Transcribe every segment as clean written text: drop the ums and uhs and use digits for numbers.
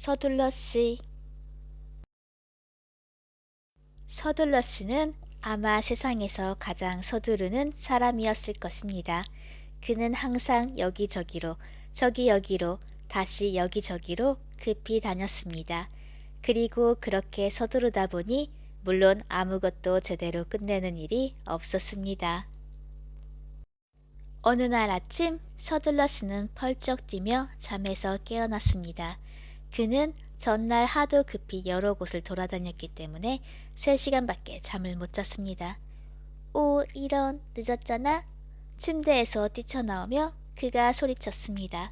서둘러 씨. 서둘러 씨는 아마 세상에서 가장 서두르는 사람이었을 것입니다. 그는 항상 여기저기로, 저기 여기로, 다시 여기저기로 급히 다녔습니다. 그리고 그렇게 서두르다 보니 물론 아무것도 제대로 끝내는 일이 없었습니다. 어느 날 아침 서둘러 씨는 펄쩍 뛰며 잠에서 깨어났습니다. 그는 전날 하도 급히 여러 곳을 돌아다녔기 때문에 3시간밖에 잠을 못 잤습니다. 오, 이런, 늦었잖아? 침대에서 뛰쳐나오며 그가 소리쳤습니다.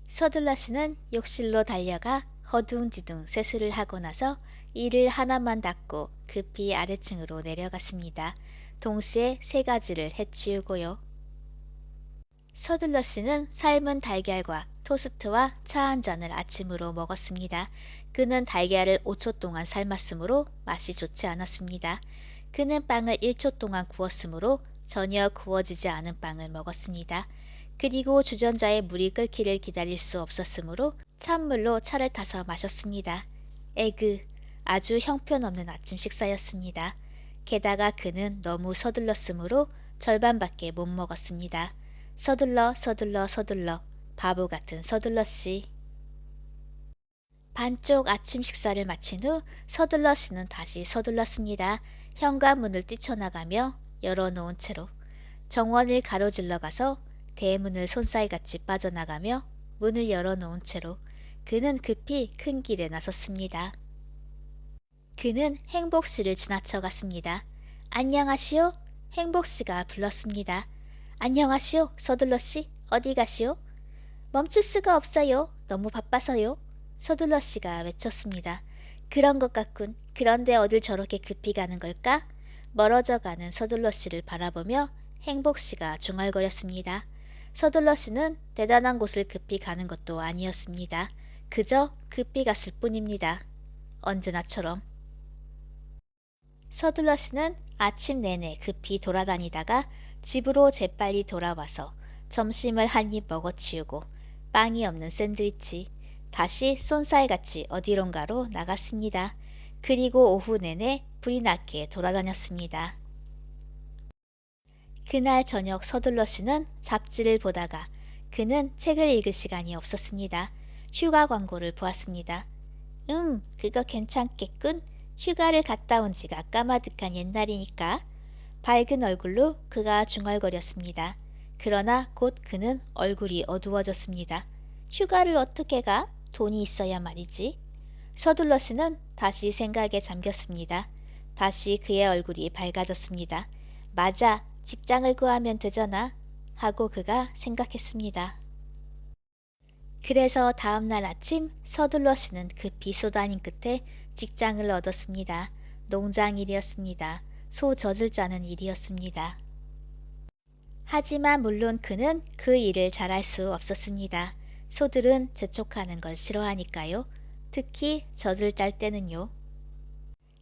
서둘러 씨는 욕실로 달려가 허둥지둥 세수를 하고 나서 이를 하나만 닦고 급히 아래층으로 내려갔습니다. 동시에 3가지를 해치우고요. 서둘러 씨는 삶은 달걀과 토스트와 차 한 잔을 아침으로 먹었습니다. 그는 달걀을 5초 동안 삶았으므로 맛이 좋지 않았습니다. 그는 빵을 1초 동안 구웠으므로 전혀 구워지지 않은 빵을 먹었습니다. 그리고 주전자에 물이 끓기를 기다릴 수 없었으므로 찬물로 차를 타서 마셨습니다. 에그, 아주 형편없는 아침 식사였습니다. 게다가 그는 너무 서둘렀으므로 절반밖에 못 먹었습니다. 서둘러 서둘러 서둘러 바보 같은 서둘러 씨. 반쪽 아침 식사를 마친 후 서둘러 씨는 다시 서둘렀습니다. 현관문을 뛰쳐나가며 열어놓은 채로 정원을 가로질러 가서 대문을 손살같이 빠져나가며 문을 열어놓은 채로 그는 급히 큰 길에 나섰습니다. 그는 행복씨를 지나쳐 갔습니다. 안녕하시오? 행복씨가 불렀습니다. 안녕하시오, 서둘러씨. 어디 가시오? 멈출 수가 없어요. 너무 바빠서요. 서둘러씨가 외쳤습니다. 그런 것 같군. 그런데 어딜 저렇게 급히 가는 걸까? 멀어져 가는 서둘러씨를 바라보며 행복씨가 중얼거렸습니다. 서둘러씨는 대단한 곳을 급히 가는 것도 아니었습니다. 그저 급히 갔을 뿐입니다. 언제나처럼. 서둘러씨는 아침 내내 급히 돌아다니다가 집으로 재빨리 돌아와서 점심을 한 입 먹어치우고 빵이 없는 샌드위치, 다시 쏜살같이 어디론가로 나갔습니다. 그리고 오후 내내 불이 나게 돌아다녔습니다. 그날 저녁 서둘러씨는 잡지를 보다가 그는 책을 읽을 시간이 없었습니다. 휴가 광고를 보았습니다. 그거 괜찮겠군. 휴가를 갔다 온 지가 까마득한 옛날이니까. 밝은 얼굴로 그가 중얼거렸습니다. 그러나 곧 그는 얼굴이 어두워졌습니다. 휴가를 어떻게 가? 돈이 있어야 말이지. 서둘러씨는 다시 생각에 잠겼습니다. 다시 그의 얼굴이 밝아졌습니다. 맞아, 직장을 구하면 되잖아. 하고 그가 생각했습니다. 그래서 다음날 아침 서둘러씨는 급히 쏘다닌 끝에 직장을 얻었습니다. 농장일이었습니다. 소 젖을 짜는 일이었습니다. 하지만 물론 그는 그 일을 잘할 수 없었습니다. 소들은 재촉하는 걸 싫어하니까요. 특히 젖을 짤 때는요.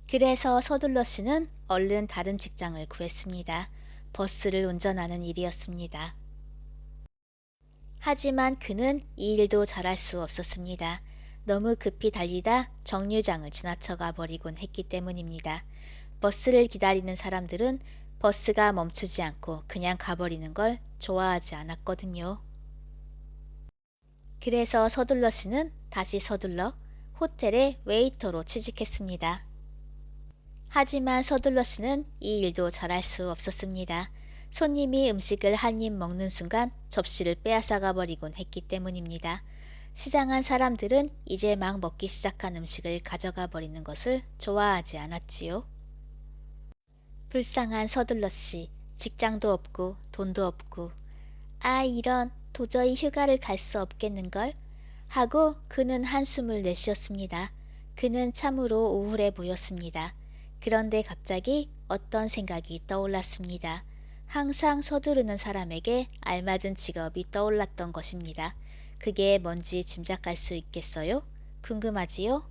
그래서 서둘러씨는 얼른 다른 직장을 구했습니다. 버스를 운전하는 일이었습니다. 하지만 그는 이 일도 잘할 수 없었습니다. 너무 급히 달리다 정류장을 지나쳐가 버리곤 했기 때문입니다. 버스를 기다리는 사람들은 버스가 멈추지 않고 그냥 가버리는 걸 좋아하지 않았거든요. 그래서 서둘러씨는 다시 서둘러 호텔의 웨이터로 취직했습니다. 하지만 서둘러씨는 이 일도 잘할 수 없었습니다. 손님이 음식을 한 입 먹는 순간 접시를 빼앗아가 버리곤 했기 때문입니다. 시장한 사람들은 이제 막 먹기 시작한 음식을 가져가 버리는 것을 좋아하지 않았지요. 불쌍한 서둘러씨, 직장도 없고 돈도 없고 아 이런 도저히 휴가를 갈 수 없겠는걸 하고 그는 한숨을 내쉬었습니다. 그는 참으로 우울해 보였습니다. 그런데 갑자기 어떤 생각이 떠올랐습니다. 항상 서두르는 사람에게 알맞은 직업이 떠올랐던 것입니다. 그게 뭔지 짐작할 수 있겠어요? 궁금하지요?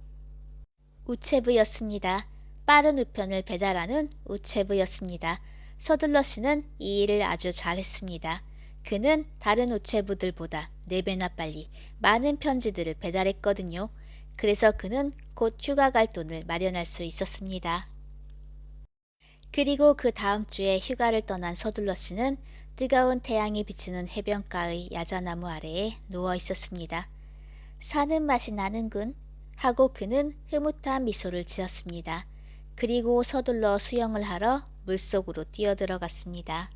우체부였습니다. 빠른 우편을 배달하는 우체부였습니다. 서둘러씨는 이 일을 아주 잘했습니다. 그는 다른 우체부들보다 4배나 빨리 많은 편지들을 배달했거든요. 그래서 그는 곧 휴가 갈 돈을 마련할 수 있었습니다. 그리고 그 다음 주에 휴가를 떠난 서둘러 씨는 뜨거운 태양이 비치는 해변가의 야자나무 아래에 누워 있었습니다. 사는 맛이 나는군 하고 그는 흐뭇한 미소를 지었습니다. 그리고 서둘러 수영을 하러 물속으로 뛰어들어갔습니다.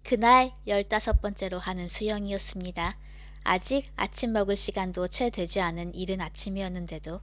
그날 15번째로 하는 수영이었습니다. 아직 아침 먹을 시간도 채 되지 않은 이른 아침이었는데도